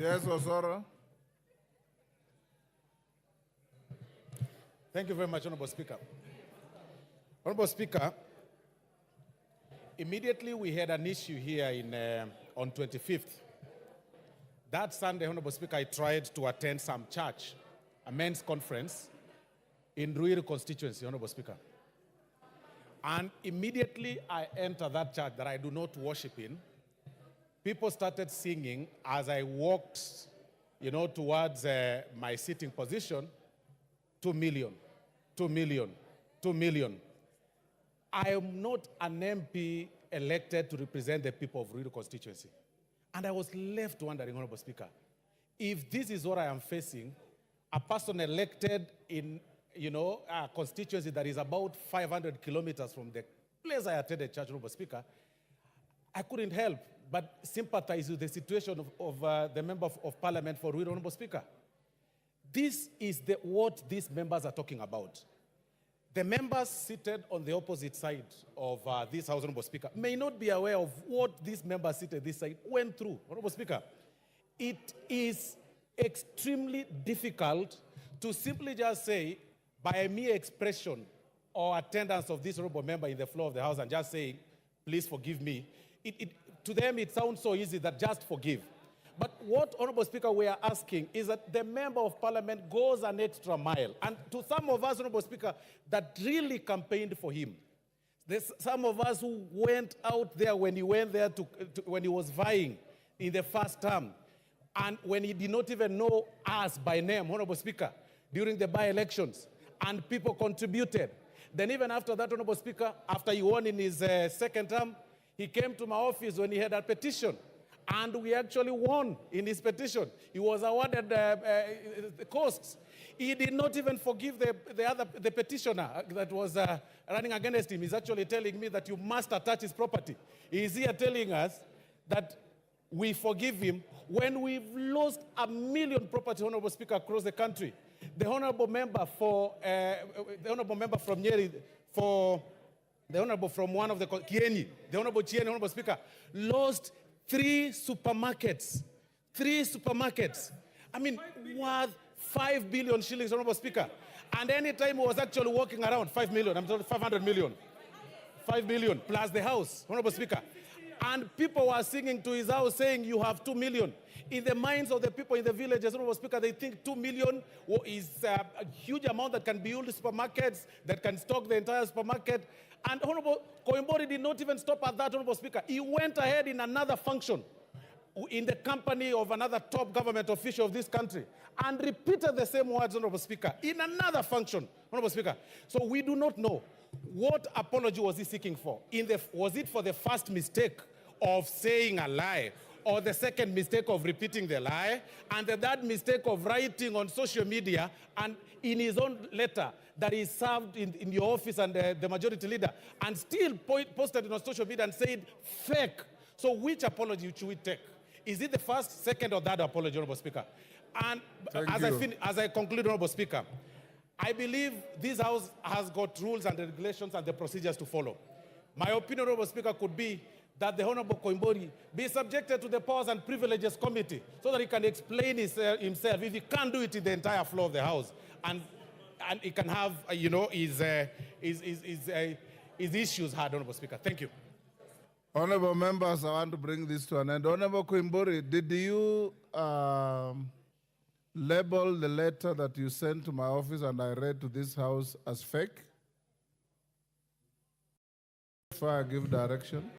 Yes, Osoro. Thank you very much, Honorable Speaker. Honorable Speaker, immediately we had an issue here on 25th. That Sunday, Honorable Speaker, I tried to attend some church, a men's conference in Ruiru constituency, Honorable Speaker. And immediately I entered that church that I do not worship in. People started singing as I walked, towards my sitting position. 2 million, 2 million, 2 million. I am not an MP elected to represent the people of Ruiru constituency. And I was left wondering, Honorable Speaker, if this is what I am facing, a person elected in, a constituency that is about 500 kilometers from the place I attended church, Honorable Speaker, I couldn't help but sympathize with the situation of the Member of Parliament for Ruiru, Honorable Speaker. This is what these members are talking about. The members seated on the opposite side of this House, Honorable Speaker, may not be aware of what these members seated this side went through, Honorable Speaker. It is extremely difficult to simply just say, by a mere expression or attendance of this honorable member in the floor of the House and just saying, please forgive me, to them it sounds so easy that just forgive. But what, Honorable Speaker, we are asking is that the Member of Parliament goes an extra mile. And to some of us, Honorable Speaker, that really campaigned for him. There's some of us who went out there when he went there when he was vying in the first term. And when he did not even know us by name, Honorable Speaker, during the by-elections. And people contributed. Then even after that, Honorable Speaker, after he won in his second term, he came to my office when he had a petition. And we actually won in his petition. He was awarded the costs. He did not even forgive the petitioner that was running against him. He's actually telling me that you must attach his property. He's here telling us that we forgive him when we've lost 1 million property, Honorable Speaker, across the country. The honorable member from Nyeri, the honorable from one of the Kieni, the honorable Chieni, Honorable Speaker, lost 3 supermarkets. 3 supermarkets. I mean, worth 5 billion shillings, Honorable Speaker. And any time he was actually walking around, 5 million, I'm sorry, 500 million. 5 billion plus the house, Honorable Speaker. And people were singing to his house saying, you have 2 million. In the minds of the people in the villages, Honorable Speaker, they think 2 million is a huge amount that can build supermarkets, that can stock the entire supermarket. And Honorable Koimburi did not even stop at that, Honorable Speaker. He went ahead in another function in the company of another top government official of this country and repeated the same words, Honorable Speaker, in another function, Honorable Speaker. So we do not know what apology was he seeking for. Was it for the first mistake of saying a lie, or the second mistake of repeating the lie, and the third mistake of writing on social media and in his own letter that he served in your office and the majority leader, and still posted it on social media and said fake? So which apology should we take? Is it the first, second, or third apology, Honorable Speaker? And as I conclude, Honorable Speaker, I believe this House has got rules and regulations and the procedures to follow. My opinion, Honorable Speaker, could be that the Honorable Koimburi be subjected to the Powers and Privileges Committee so that he can explain himself if he can't do it in the entire floor of the House. And he can have, his issues heard, Honorable Speaker. Thank you. Honorable members, I want to bring this to an end. Honorable Koimburi, did you label the letter that you sent to my office and I read to this House as fake? Before I give direction.